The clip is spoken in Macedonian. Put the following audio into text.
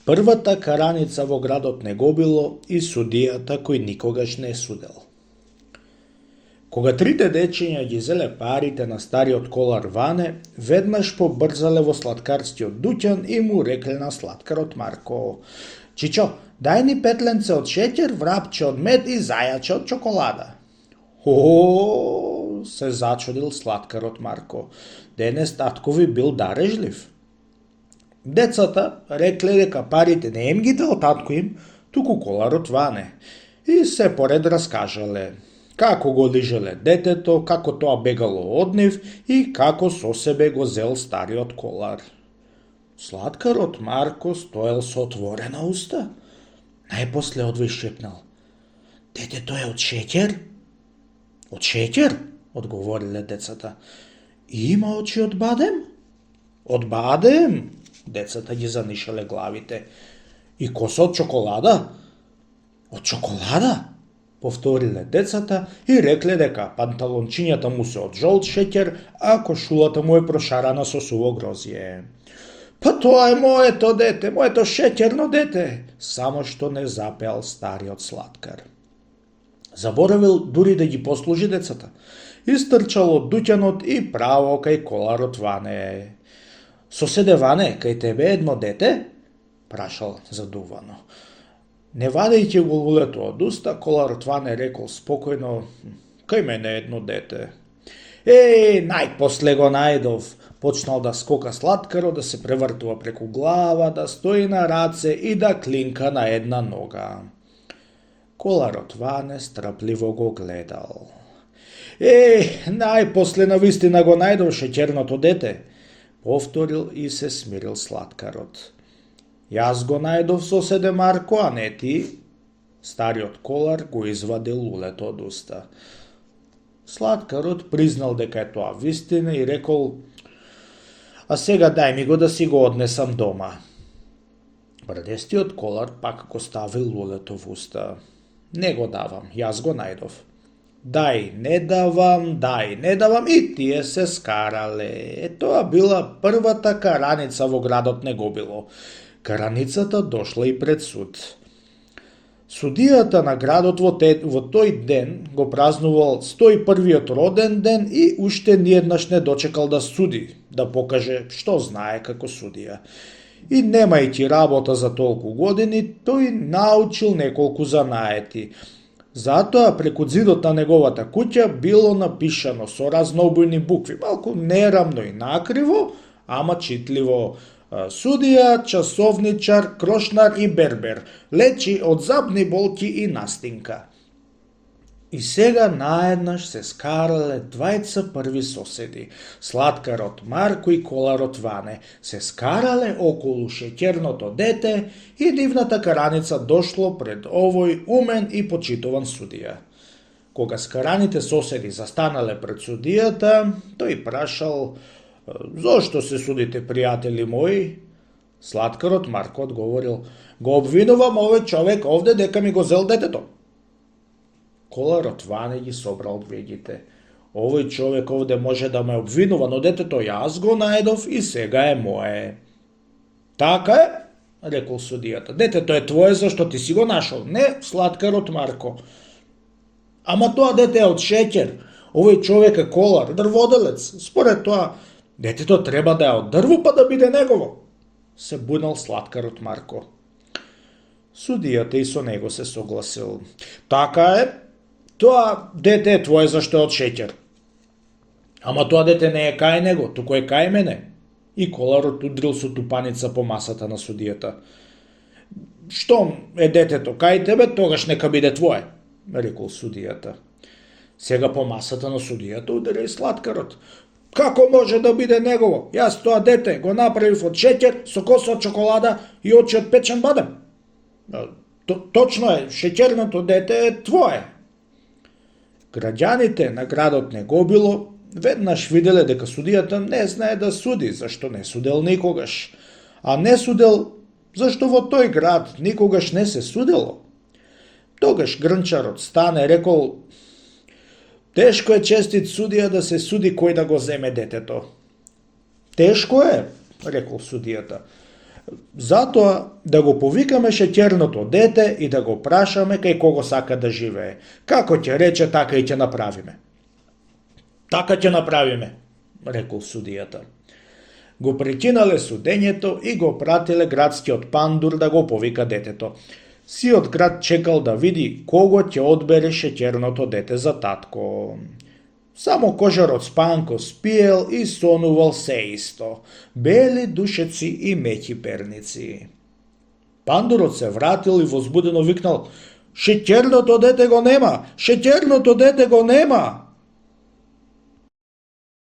Првата караница во градот не го било и судијата кој никогаш не судел. Кога трите дечиња ги зеле парите на стариот колар Ване, веднаш побрзале во слаткарскиот дуќан и му рекле на слаткарот Марко: Чичо, дај ни петленце од шеќер, врапче од мед и зајаче од чоколада. О, се зачудил слаткарот Марко. Денес таткови бил дарежлив. Децата рекле дека парите не им ги дал татко им, туку коларот Ване. И се поред раскажале како го лижеле детето, како тоа бегало од нив и како со себе го зел стариот колар. Слаткарот Марко стоел со отворена уста. Најпосле одвој шепнал: Детето е од шеќер? Од шеќер? Одговориле децата. И има очи од бадем? Од бадем? Децата ги занишале главите. И коса од чоколада? Од чоколада? Повториле децата и рекле дека панталончињата му се од жолт шеќер, а кошулата му е прошарана со суво грозје. Па тоа е моето дете, моето шеќерно дете, само што не запеал стариот слаткар. Заборавил дури да ги послужи децата. Истрчал од дуќанот и право кај коларот Ване. Соседе Ване, кај тебе едно дете? Прашал задувано. Не вадејќи го лулето од уста, коларот Ване рекол спокојно: Кај мене едно дете. Најпосле го најдов. Почнал да скока слаткарот, да се превртува преку глава, да стои на раце и да клинка на една нога. Коларот Ване страпливо го гледал. Најпосле навистина го најдов шеќерното дете, повторил и се смирил слаткарот. Јас го најдов, соседе Марко, а не ти. Стариот колар го извадил лулето од уста. Слаткарот признал дека е тоа вистина и рекол: А сега дај ми го да си го однесам дома. Брадестиот колар пак го ставил лулето в уста. Не го давам, јас го најдов. Дај, не давам и тие се скарале. Тоа била првата караница во градот не го било. Караницата дошла и пред суд. Судијата на градот во тој ден го празнувал 101-виот роден ден и уште ниеднаш не дочекал да суди, да покаже што знае како судија. И немајќи работа за толку години, тој научил неколку занаети. Затоа преку зидот на неговата куќа било напишано со разнобојни букви, малку нерамно и накриво, ама читливо: Судија, часовничар, крошнар и бербер, лечи од забни болки и настинка. И сега наеднаш се скарале двајца први соседи, слаткарот Марко и коларот Ване, се скарале околу шеќерното дете и нивната караница дошло пред овој умен и почитуван судија. Кога скараните соседи застанале пред судијата, тој прашал: Зошто се судите, пријатели мои? Слаткарот Марко одговорил: Го обвинувам овој човек овде дека ми го зел детето. Коларот Ване ги собрал веѓите. Овој човек овде може да ме обвинува, но детето јас го најдов и сега е мое. Така е, рекол судијата. Детето е твое зашто ти си го нашол. Не, слаткарот Марко. Ама тоа дете е од шеќер. Овој човек е колар, дрводелец. Според тоа, детето треба да е од дрво па да биде негово. Се бунал слаткарот Марко. Судијата и со него се согласил. Така е, тоа дете е твое зашто е од шеќер. Ама тоа дете не е кај него, туку е кај мене. И коларот удрил со тупаница по масата на судијата. Штом е детето кај тебе, тогаш нека биде твое, рекол судијата. Сега по масата на судијата удари и слаткарот. Како може да биде негово? Јас тоа дете го направив од шеќер, со коса од чоколада и очи од печен бадем. Точно е, шеќерното дете е твое. Граѓаните на градот не го било, веднаш виделе дека судијата не знае да суди, зашто не судел никогаш. А не судел, зашто во тој град никогаш не се судело. Тогаш грнчарот стане рекол: Тешко е честит судија да се суди кој да го земе детето. Тешко е, рекол судијата. Затоа да го повикаме шеќерното дете и да го прашаме кај кого сака да живее. Како ќе рече, така и ќе направиме. Така ќе направиме, рекол судијата. Го прекинале судењето и го пратиле градскиот пандур да го повика детето. Сиот град чекал да види кого ќе одбере шеќерното дете за татко. Само кожарот Спанко спиел и сонувал се исто, бели душеци и меки перници. Пандурот се вратил и возбудено викнал: "Шеќерното дете го нема! Шеќерното дете го нема!"